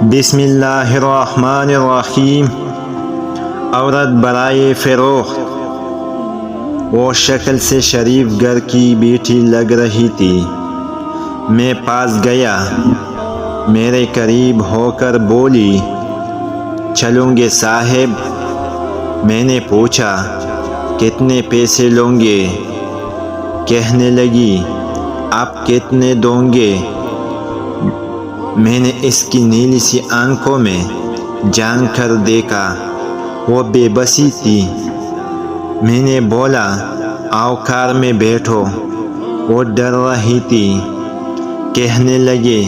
بسم اللہ الرحمن الرحیم۔ عورت برائے فروخت۔ وہ شکل سے شریف گھر کی بیٹی لگ رہی تھی۔ میں پاس گیا، میرے قریب ہو کر بولی، چلوں گے صاحب؟ میں نے پوچھا، کتنے پیسے لوں گے؟ کہنے لگی، آپ کتنے دوں گے؟ میں نے اس کی نیلی سی آنکھوں میں جان کر دیکھا، وہ بے بسی تھی۔ میں نے بولا، آؤ کار میں بیٹھو۔ وہ ڈر رہی تھی۔ کہنے لگے،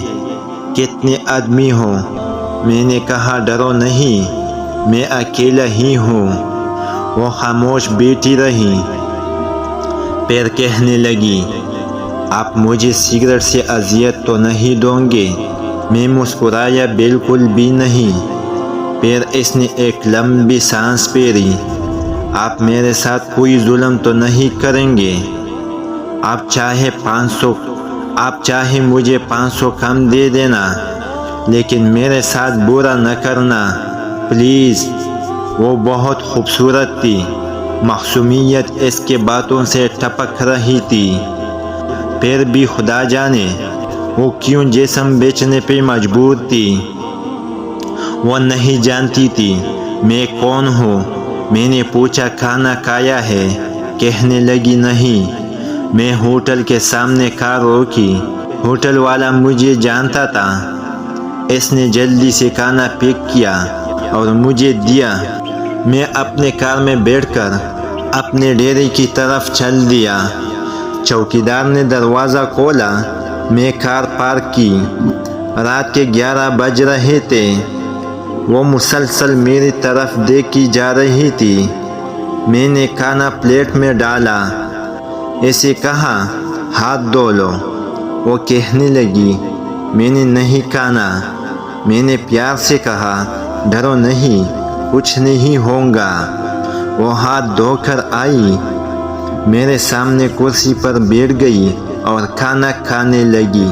کتنے آدمی ہو؟ میں نے کہا، ڈرو نہیں، میں اکیلا ہی ہوں۔ وہ خاموش بیٹھی رہی، پھر کہنے لگی، آپ مجھے سگریٹ سے اذیت تو نہیں دوں گے؟ میں مسکرایا، بالکل بھی نہیں۔ پھر اس نے ایک لمبی سانس پھیری، آپ میرے ساتھ کوئی ظلم تو نہیں کریں گے؟ آپ چاہے مجھے 500 کم دے دینا، لیکن میرے ساتھ برا نہ کرنا پلیز۔ وہ بہت خوبصورت تھی، معصومیت اس کے باتوں سے ٹپک رہی تھی۔ پھر بھی خدا جانے وہ کیوں جسم بیچنے پہ مجبور تھی۔ وہ نہیں جانتی تھی میں کون ہوں۔ میں نے پوچھا، کھانا کھایا ہے؟ کہنے لگی، نہیں۔ میں ہوٹل کے سامنے کار روکی۔ ہوٹل والا مجھے جانتا تھا۔ اس نے جلدی سے کھانا پیک کیا اور مجھے دیا۔ میں اپنے کار میں بیٹھ کر اپنے ڈیرے کی طرف چل دیا۔ چوکیدار نے دروازہ کھولا۔ میں کار پارک کی۔ رات کے 11 بج رہے تھے۔ وہ مسلسل میری طرف دیکھی جا رہی تھی۔ میں نے کھانا پلیٹ میں ڈالا، اسے کہا، ہاتھ دھو لو۔ وہ کہنے لگی، میں نے نہیں کھانا۔ میں نے پیار سے کہا، ڈرو نہیں، کچھ نہیں ہوگا۔ وہ ہاتھ دھو کر آئی، میرے سامنے کرسی پر بیٹھ گئی اور کھانا کھانے لگی۔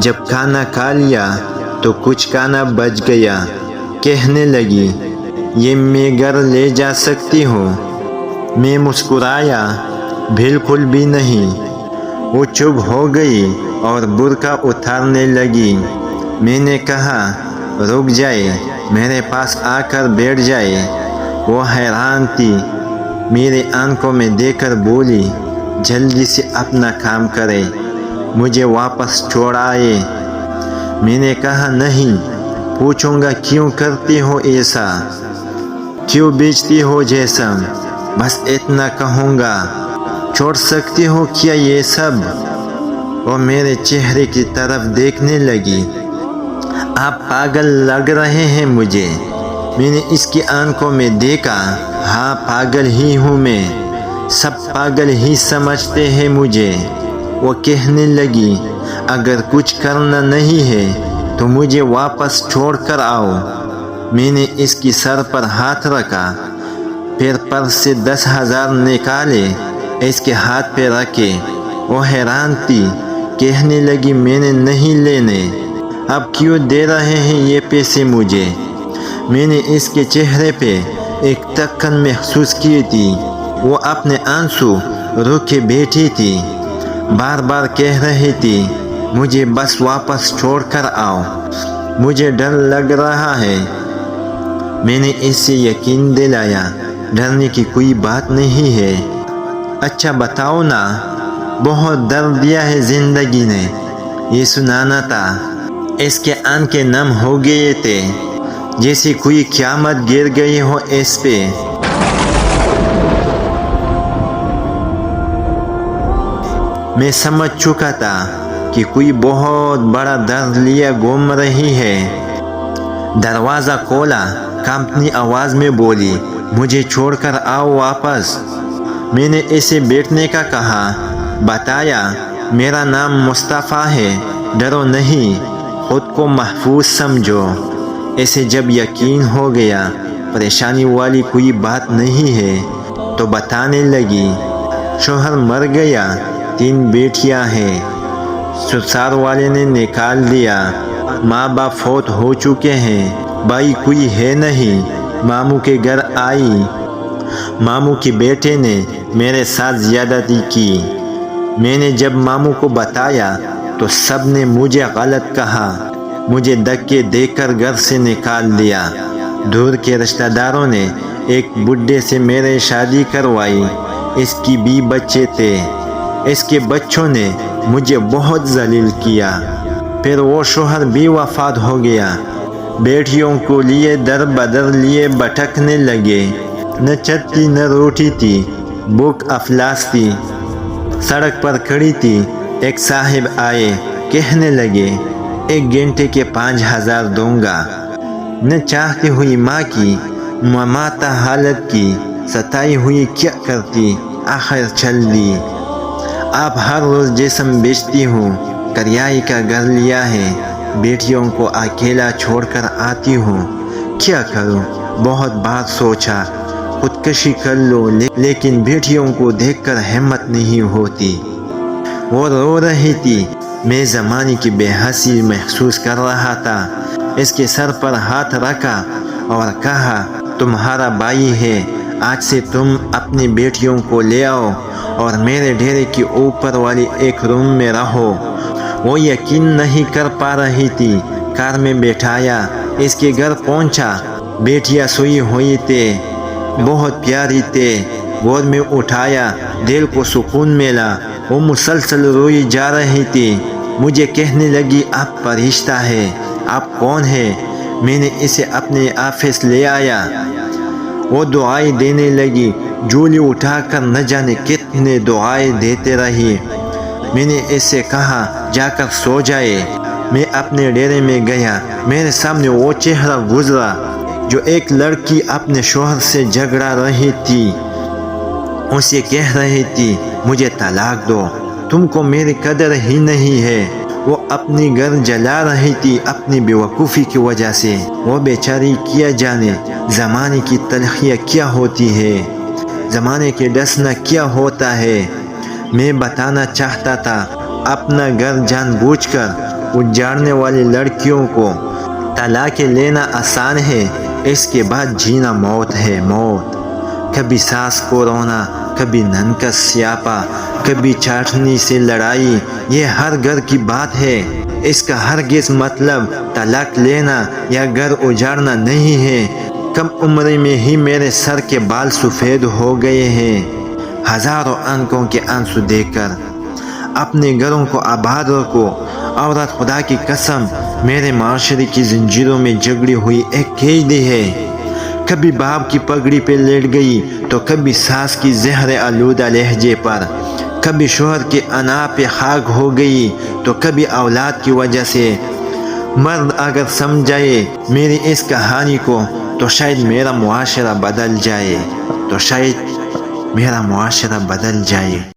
جب کھانا کھا لیا تو کچھ کھانا بچ گیا۔ کہنے لگی، یہ میں گھر لے جا سکتی ہوں؟ میں مسکرایا، بالکل بھی نہیں۔ وہ چپ ہو گئی اور برقع اتارنے لگی۔ میں نے کہا، رک جائے، میرے پاس آ کر بیٹھ جائے۔ وہ حیران تھی، میرے آنکھوں میں دیکھ کر بولی، جلدی سے اپنا کام کرے، مجھے واپس چھوڑائے۔ میں نے کہا، نہیں۔ پوچھوں گا، کیوں کرتی ہو ایسا؟ کیوں بیچتی ہو جسم؟ بس اتنا کہوں گا، چھوڑ سکتی ہو کیا یہ سب؟ وہ میرے چہرے کی طرف دیکھنے لگی۔ آپ پاگل لگ رہے ہیں مجھے۔ میں نے اس کی آنکھوں میں دیکھا، ہاں پاگل ہی ہوں میں، سب پاگل ہی سمجھتے ہیں مجھے۔ وہ کہنے لگی، اگر کچھ کرنا نہیں ہے تو مجھے واپس چھوڑ کر آؤ۔ میں نے اس کی سر پر ہاتھ رکھا، پھر پرس سے 10,000 نکالے، اس کے ہاتھ پہ رکھے۔ وہ حیران تھی، کہنے لگی، میں نے نہیں لینے، اب کیوں دے رہے ہیں یہ پیسے مجھے؟ میں نے اس کے چہرے پہ ایک تکن محسوس کی تھی۔ وہ اپنے آنسو روکے بیٹھی تھی، بار بار کہہ رہی تھی، مجھے بس واپس چھوڑ کر آؤ، مجھے ڈر لگ رہا ہے۔ میں نے اس سے یقین دلایا، ڈرنے کی کوئی بات نہیں ہے۔ اچھا بتاؤ نا، بہت درد دیا ہے زندگی نے، یہ سنانا تھا۔ اس کے آنکھیں نم ہو گئے تھے، جیسے کوئی قیامت گر گئی ہو اس پہ۔ میں سمجھ چکا تھا کہ کوئی بہت بڑا درد لیے گھوم رہی ہے۔ دروازہ کھولا، کانپتی آواز میں بولی، مجھے چھوڑ کر آؤ واپس۔ میں نے اسے بیٹھنے کا کہا، بتایا، میرا نام مصطفیٰ ہے، ڈرو نہیں، خود کو محفوظ سمجھو۔ اسے جب یقین ہو گیا پریشانی والی کوئی بات نہیں ہے تو بتانے لگی، شوہر مر گیا، 3 بیٹیاں ہیں، سسرال والے نے نکال دیا، ماں باپ فوت ہو چکے ہیں، بھائی کوئی ہے نہیں۔ ماموں کے گھر آئی، ماموں کے بیٹے نے میرے ساتھ زیادتی کی۔ میں نے جب ماموں کو بتایا تو سب نے مجھے غلط کہا، مجھے دھکے دے کر گھر سے نکال دیا۔ دور کے رشتہ داروں نے ایک بڈھے سے میری شادی کروائی، اس کی بھی بچے تھے۔ اس کے بچوں نے مجھے بہت ذلیل کیا۔ پھر وہ شوہر بھی وفات ہو گیا۔ بیٹیوں کو لیے در بدر لیے بھٹکنے لگے، نہ چھت تھی نہ روٹی تھی، بھوک افلاس تھی۔ سڑک پر کھڑی تھی، ایک صاحب آئے، کہنے لگے 1 گھنٹے کے 5000 دوں گا۔ نہ چاہتی ہوئی ماں کی مماتا حالت کی، ستائی ہوئی کیا کرتی، آخر چل دی۔ اب ہر روز جسم بیچتی ہوں، کریائی کا گھر لیا ہے، بیٹیوں کو اکیلا چھوڑ کر آتی ہوں، کیا کروں؟ بہت بار سوچا خودکشی کر لو، لیکن بیٹیوں کو دیکھ کر ہمت نہیں ہوتی۔ وہ رو رہی تھی، میں زمانے کی بے حسی محسوس کر رہا تھا۔ اس کے سر پر ہاتھ رکھا اور کہا تمہارا بھائی ہے، آج سے تم اپنی بیٹیوں کو لے آؤ اور میرے ڈیرے کے اوپر والی ایک روم میں رہو۔ وہ یقین نہیں کر پا رہی تھی۔ کار میں بٹھایا، اس کے گھر پہنچا، بیٹیاں سوئی ہوئی تھے، بہت پیاری تھے، گود میں اٹھایا، دل کو سکون ملا۔ وہ مسلسل روئی جا رہی تھی، مجھے کہنے لگی آپ فرشتہ ہے، آپ کون ہے؟ میں نے اسے اپنے آفس لے آیا۔ وہ دعائیں دینے لگی، جھولی اٹھا کر نہ جانے کتنے دعائیں دیتے رہی۔ میں نے اس سے کہا جا کر سو جائے۔ میں اپنے ڈیرے میں گیا، میرے سامنے وہ چہرہ گزرا جو ایک لڑکی اپنے شوہر سے جھگڑا رہی تھی، اسے کہہ رہی تھی مجھے طلاق دو، تم کو میری قدر ہی نہیں ہے۔ وہ اپنی گھر جلا رہی تھی اپنی بیوقوفی کی وجہ سے۔ وہ بیچاری کیا جانے زمانے کی تلخیاں کیا ہوتی ہے، زمانے کے ڈسنا کیا ہوتا ہے۔ میں بتانا چاہتا تھا اپنا گھر جان بوجھ کر اجاڑنے والی لڑکیوں کو طلاق لینا آسان ہے، اس کے بعد جینا موت ہے، موت۔ کبھی ساس کو رونا، کبھی نن کا سیاپا، کبھی چاٹنی سے لڑائی، یہ ہر گھر کی بات ہے۔ اس کا ہرگز مطلب طلاق لینا یا گھر اجاڑنا نہیں ہے۔ کم عمری میں ہی میرے سر کے بال سفید ہو گئے ہیں، ہزاروں آنکھوں کے آنسو دیکھ کر۔ اپنے گھروں کو آباد رکھو۔ عورت خدا کی قسم میرے معاشرے کی زنجیروں میں جگڑی ہوئی ایک قیدی ہے۔ کبھی باپ کی پگڑی پہ لیٹ گئی تو کبھی ساس کی زہر آلودہ لہجے پر، کبھی شوہر کے انا پہ خاک ہو گئی تو کبھی اولاد کی وجہ سے۔ مرد اگر سمجھائے میری اس کہانی کو تو شاید میرا معاشرہ بدل جائے، تو شاید میرا معاشرہ بدل جائے۔